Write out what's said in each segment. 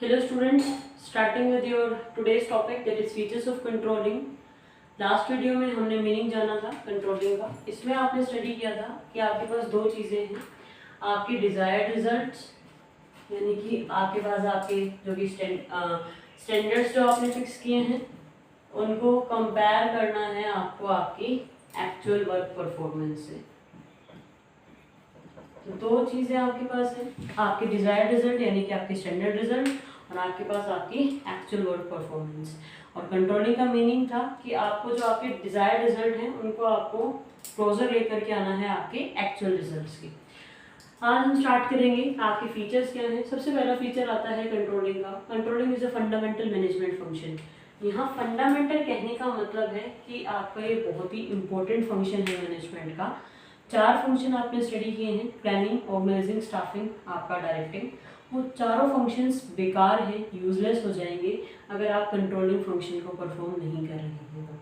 Hello students, starting with your today's topic that is features of controlling. Last video में हमने meaning जाना था controlling का। इसमें आपने स्टडी किया था कि आपके पास दो चीज़ें हैं, आपके डिज़ायर्ड रिजल्ट्स यानी कि आपके पास आपके जो कि स्टैंडर्ड्स जो आपने फिक्स किए हैं उनको कंपेयर करना है आपको आपकी एक्चुअल वर्क परफॉर्मेंस से। तो दो चीज़ें आपके पास है, आपके डिज़ायर्ड रिजल्ट यानी कि आपके स्टैंडर्ड रिजल्ट और आपके पास आपकी एक्चुअल वर्क परफॉर्मेंस। और कंट्रोलिंग का मीनिंग था कि आपको जो आपके डिज़ायर्ड रिजल्ट हैं उनको आपको क्लोजर लेकर के आना है आपके एक्चुअल रिजल्ट्स की। आज हम स्टार्ट करेंगे आपके फीचर्स क्या हैं। सबसे पहला फीचर आता है कंट्रोलिंग का। Controlling is a fundamental management function. यहाँ फंडामेंटल कहने का मतलब है कि आपका ये बहुत ही इंपॉर्टेंट फंक्शन है मैनेजमेंट का। चार फंक्शन आपने स्टडी किए हैं, प्लानिंग, ऑर्गेनाइजिंग, स्टाफिंग, आपका डायरेक्टिंग। वो चारों फंक्शंस बेकार हैं, यूजलेस हो जाएंगे अगर आप कंट्रोलिंग फंक्शन को परफॉर्म नहीं कर रहे हैं तो।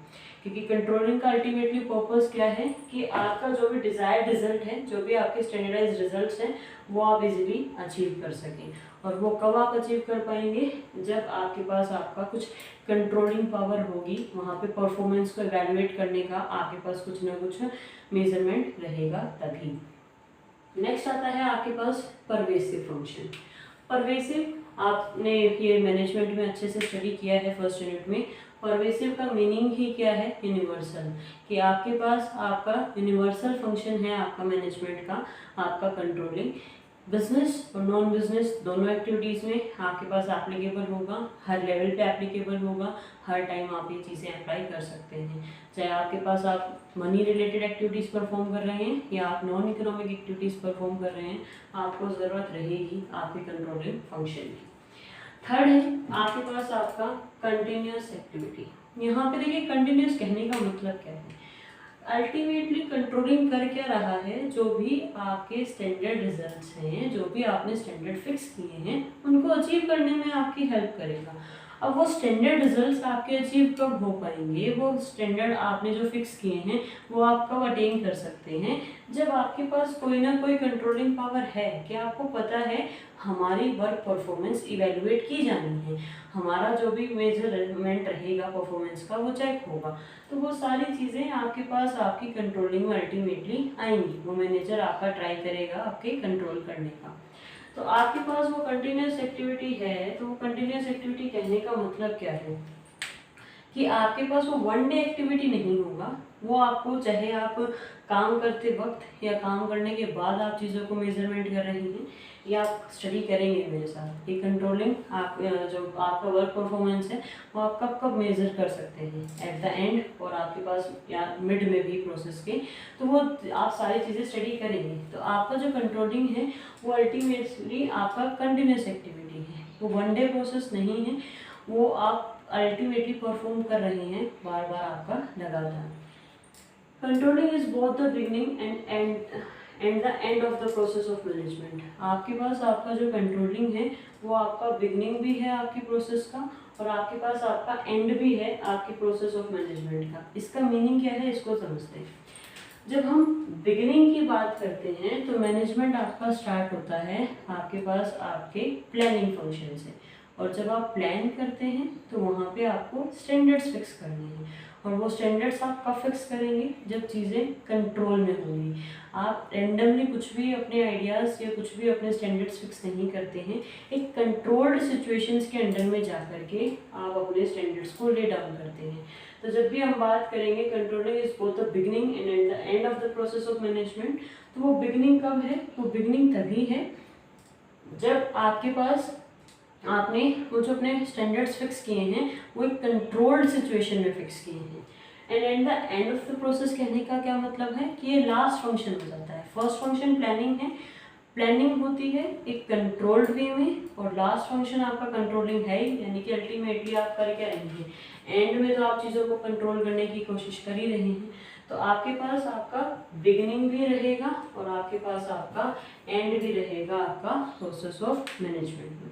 क्योंकि कंट्रोलिंग का अल्टीमेटली पर्पस क्या है कि आपका जो भी डिज़ायर्ड रिजल्ट है, जो भी आपके स्टैंडर्डाइज रिजल्ट्स हैं वो आप इजीली अचीव कर सकें। और वो कब आप अचीव कर पाएंगे, जब आपके पास आपका कुछ कंट्रोलिंग पावर होगी, वहाँ पे परफॉर्मेंस को एवेलुएट करने का आपके पास कुछ ना कुछ मेजरमेंट रहेगा तभी। नेक्स्ट आता है आपके पास परवेसिव फंक्शन। परवेसिव आपने ये मैनेजमेंट में अच्छे से स्टडी किया है फर्स्ट यूनिट में। परवेसिव का मीनिंग ही क्या है, यूनिवर्सल, कि आपके पास आपका यूनिवर्सल फंक्शन है आपका मैनेजमेंट का, आपका कंट्रोलिंग। बिजनेस और नॉन बिजनेस दोनों एक्टिविटीज़ में आपके पास एप्लीकेबल होगा, हर लेवल पे एप्लीकेबल होगा, हर टाइम आप ये चीज़ें अप्लाई कर सकते हैं। चाहे आपके पास आप मनी रिलेटेड एक्टिविटीज़ परफॉर्म कर रहे हैं या आप नॉन इकोनॉमिक एक्टिविटीज़ परफॉर्म कर रहे हैं, आपको ज़रूरत रहेगी आपके कंट्रोलिंग फंक्शन की। थर्ड है आपके पास आपका कंटिन्यूस एक्टिविटी। यहाँ पे देखिए कंटिन्यूस कहने का मतलब क्या है, अल्टीमेटली कंट्रोलिंग कर क्या रहा है, जो भी आपके स्टैंडर्ड रिजल्ट्स हैं, जो भी आपने स्टैंडर्ड फिक्स किए हैं उनको अचीव करने में आपकी हेल्प करेगा। अब वो स्टैंडर्ड रिजल्ट्स आपके अचीव कब हो पाएंगे, वो स्टैंडर्ड आपने जो फिक्स किए हैं वो आप कब अटेन कर सकते हैं, जब आपके पास कोई ना कोई कंट्रोलिंग पावर है कि आपको पता है हमारी वर्क परफॉर्मेंस इवेलुएट की जानी है, हमारा जो भी मेजरमेंट रहेगा परफॉर्मेंस का वो चेक होगा। तो वो सारी चीज़ें आपके पास आपकी कंट्रोलिंग में अल्टीमेटली आएंगी। वो मैनेजर आपका ट्राई करेगा आपके कंट्रोल करने का। तो आपके पास वो कंटिन्यूस एक्टिविटी है, तो वो कंटिन्यूस एक्टिविटी कहने का मतलब क्या है कि आपके पास वो वन डे एक्टिविटी नहीं होगा, वो आपको चाहे आप काम करते वक्त या काम करने के बाद आप चीज़ों को मेजरमेंट कर रहे हैं या आप स्टडी करेंगे मेरे साथ, ये कंट्रोलिंग आप जो आपका वर्क परफॉर्मेंस है वो आप कब कब मेजर कर सकते हैं, एट द एंड और आपके पास या मिड में भी प्रोसेस के, तो वो आप सारी चीज़ें स्टडी करेंगे। तो आपका जो कंट्रोलिंग है वो अल्टीमेटली आपका कंटिन्यूस एक्टिविटी है, वो वन डे प्रोसेस नहीं है, वो आप अल्टीमेटली परफॉर्म कर रहे हैं बार बार आपका लगातार। Controlling is both the beginning and the end of the process of management. आपके पास आपका जो कंट्रोलिंग है वो आपका बिगनिंग भी है आपकी प्रोसेस का और आपके पास आपका एंड भी है आपकी प्रोसेस ऑफ मैनेजमेंट का। इसका मीनिंग क्या है इसको समझते हैं। जब हम बिगिनिंग की बात करते हैं तो मैनेजमेंट आपका स्टार्ट होता है आपके पास आपके प्लानिंग फंक्शन से, और जब आप प्लान करते हैं तो वहाँ पे आपको स्टैंडर्ड्स फिक्स करने हैं, और वो स्टैंडर्ड्स आप कब फिक्स करेंगे, जब चीज़ें कंट्रोल में होंगी। आप रैंडमली कुछ भी अपने आइडियाज़ या कुछ भी अपने स्टैंडर्ड्स फिक्स नहीं करते हैं, एक कंट्रोल्ड सिचुएशंस के अंडर में जा करके आप अपने स्टैंडर्ड्स को ले डाउन करते हैं। तो जब भी हम बात करेंगे controlling is both the beginning and the end of the process of management, तो वो बिगनिंग कब है, वो बिगनिंग तभी है जब आपके पास आपने वो जो अपने स्टैंडर्ड्स फिक्स किए हैं वो एक कंट्रोल्ड सिचुएशन में फिक्स किए हैं। And at the end of the process कहने का क्या मतलब है कि ये लास्ट फंक्शन हो जाता है। फर्स्ट फंक्शन प्लानिंग है, प्लानिंग होती है एक कंट्रोल्ड वे में, और लास्ट फंक्शन आपका कंट्रोलिंग है, यानी कि अल्टीमेटली आप कर क्या रहे हैं, एंड में तो आप चीज़ों को कंट्रोल करने की कोशिश कर ही रहे हैं। तो आपके पास आपका बिगिनिंग भी रहेगा और आपके पास आपका एंड भी रहेगा आपका प्रोसेस ऑफ मैनेजमेंट में।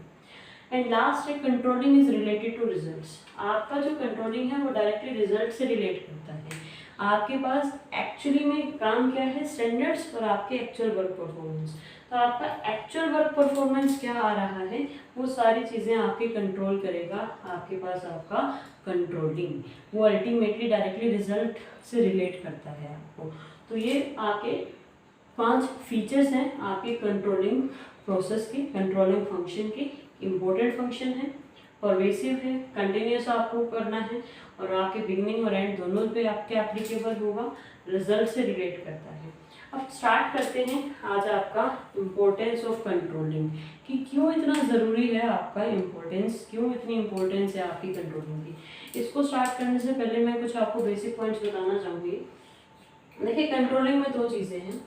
एंड लास्ट है controlling is related to results. आपका जो कंट्रोलिंग है वो डायरेक्टली रिजल्ट से रिलेट करता है। आपके पास एक्चुअली में काम क्या है, स्टैंडर्ड्स और आपके एक्चुअल वर्क परफॉर्मेंस। तो आपका एक्चुअल वर्क परफॉर्मेंस क्या आ रहा है वो सारी चीज़ें आपके कंट्रोल करेगा आपके पास आपका कंट्रोलिंग, वो अल्टीमेटली डायरेक्टली रिजल्ट से रिलेट करता है आपको। तो ये आपके 5 फीचर्स हैं आपके कंट्रोलिंग प्रोसेस की, कंट्रोलिंग फंक्शन की। इम्पोर्टेंट फंक्शन है, परवेसिव है, कंटिन्यूस आपको करना है और आपके बिगनिंग और एंड दोनों पे आपके एप्लीकेबल होगा, रिजल्ट से रिलेट करता है। अब स्टार्ट करते हैं आज आपका इम्पोर्टेंस ऑफ कंट्रोलिंग, कि क्यों इतना ज़रूरी है आपका इम्पोर्टेंस, क्यों इतनी इम्पोर्टेंस है आपकी कंट्रोलिंग की। इसको स्टार्ट करने से पहले मैं कुछ आपको बेसिक पॉइंट्स बताना चाहूँगी। देखिए, कंट्रोलिंग में 2 चीज़ें हैं।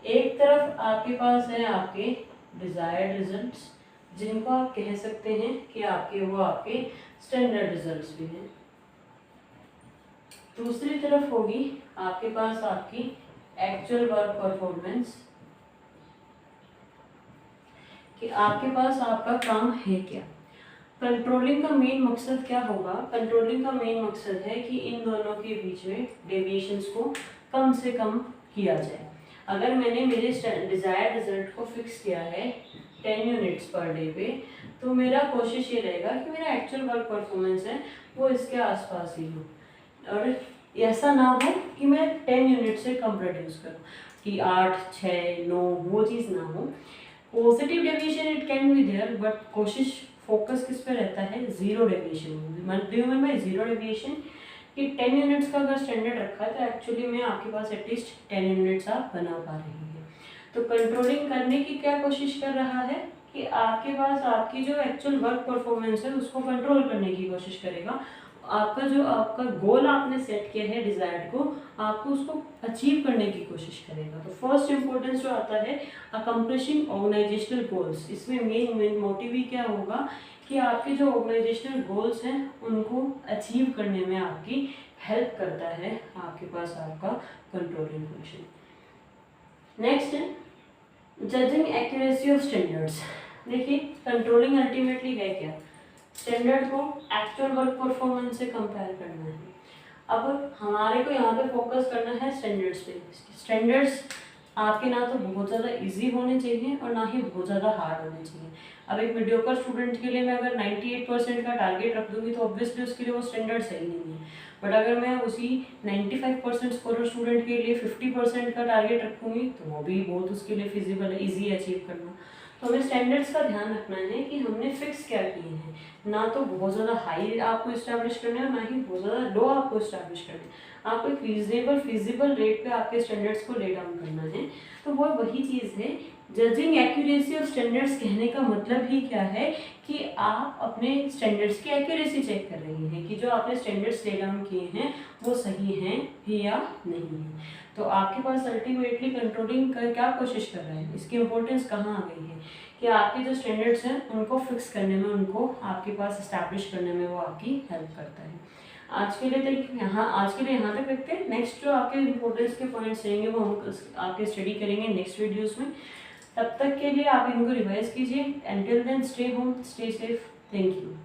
एक तरफ आपके पास है आपके डिजायर्ड रिजल्ट्स, जिनको आप कह सकते हैं कि आपके वो आपके स्टैंडर्ड रिजल्ट्स भी हैं। दूसरी तरफ होगी आपके पास आपकी एक्चुअल वर्क परफॉर्मेंस, कि आपके पास आपका काम है क्या। कंट्रोलिंग का मेन मकसद क्या होगा? कंट्रोलिंग का मेन मकसद है कि इन दोनों के बीच में डेविएशंस को कम से कम किया जाए। अगर मैंने मेरे डिजायर्ड रिजल्ट को फिक्स किया है 10 यूनिट्स पर डे पे, तो मेरा कोशिश ये रहेगा कि मेरा एक्चुअल वर्क परफॉर्मेंस है वो इसके आसपास ही हो, और ऐसा ना हो कि मैं 10 यूनिट से कम प्रोड्यूस करूँ, कि 8, 6, 9 वो चीज़ ना हो। Positive deviation it can be there, but कोशिश फोकस किस पे रहता है? Zero deviation. By zero deviation कि 10 यूनिट्स का अगर स्टैंडर्ड रखा है तो एक्चुअली में आपके पास एटलीस्ट 10 यूनिट्स आप बना पा रहे हैं। तो कंट्रोलिंग करने की क्या कोशिश कर रहा है कि आपके पास आपकी जो एक्चुअल वर्क परफॉर्मेंस है उसको कंट्रोल करने की कोशिश करेगा। आपका गोल आपने सेट किया है डिजायर्ड को, आपको उसको अचीव करने की कोशिश करेगा। तो फर्स्ट इंपॉर्टेंस जो आता है अकम्प्लिशिंग ऑर्गेनाइजेशनल गोल्स, इसमें मेन मोटिव ही क्या होगा कि आपके जो ऑर्गेनाइजेशनल गोल्स हैं उनको अचीव करने में आपकी हेल्प करता है आपके पास आपका कंट्रोलिंग फंक्शन। नेक्स्ट है जजिंग एक्यूरेसी ऑफ स्टैंडर्ड्स। देखिए, कंट्रोलिंग अल्टीमेटली है क्या? स्टैंडर्ड को एक्चुअल वर्क परफॉर्मेंस से कंपेयर करना है। अब हमारे को यहाँ पे फोकस करना है स्टैंडर्ड्स पे। स्टैंडर्ड्स आपके ना तो बहुत ज़्यादा इजी होने चाहिए और ना ही बहुत ज़्यादा हार्ड होने चाहिए। अब एक मीडियोकर स्टूडेंट के लिए मैं अगर 98% का टारगेट रख दूंगी तो ऑब्वियसली उसके लिए वो स्टैंडर्ड सही नहीं है। बट अगर मैं उसी 95% स्कोरर स्टूडेंट के लिए 50% का टारगेट रखूँगी तो वो भी बहुत उसके लिए फिजिबल है, ईजी है अचीव करना। तो हमें स्टैंडर्ड्स का ध्यान रखना है कि हमने फिक्स क्या किए हैं, ना तो बहुत ज़्यादा हाई आपको इस्टेब्लिश करना है, ना ही बहुत ज़्यादा लो आपको इस्टेब्लिश करना है। आपको एक रीजनेबल फिजिबल रेट पे आपके स्टैंडर्ड्स को ले डाउन करना है। तो वो वही चीज़ है। जजिंग एक्यूरेसी ऑफ स्टैंडर्ड्स कहने का मतलब ही क्या है कि आप अपने स्टैंडर्ड्स की एक्यूरेसी चेक कर रही हैं कि जो आपने स्टैंडर्ड्स ले डाउन किए हैं वो सही हैं भी या नहीं है। तो आपके पास अल्टीमेटली कंट्रोलिंग का क्या कोशिश कर रहा है, इसकी इंपॉर्टेंस कहाँ आ गई है कि आपके जो स्टैंडर्ड्स हैं उनको फिक्स करने में, उनको आपके पास इस्टेब्लिश करने में वो आपकी हेल्प करता है। आज के लिए यहाँ तक रखते हैं। नेक्स्ट जो आपके इंपॉर्टेंस के पॉइंट्स रहेंगे वो हम आपके स्टडी करेंगे नेक्स्ट वीडियोस में। तब तक के लिए आप इनको रिवाइज कीजिए। Until then stay home, stay safe, thank you.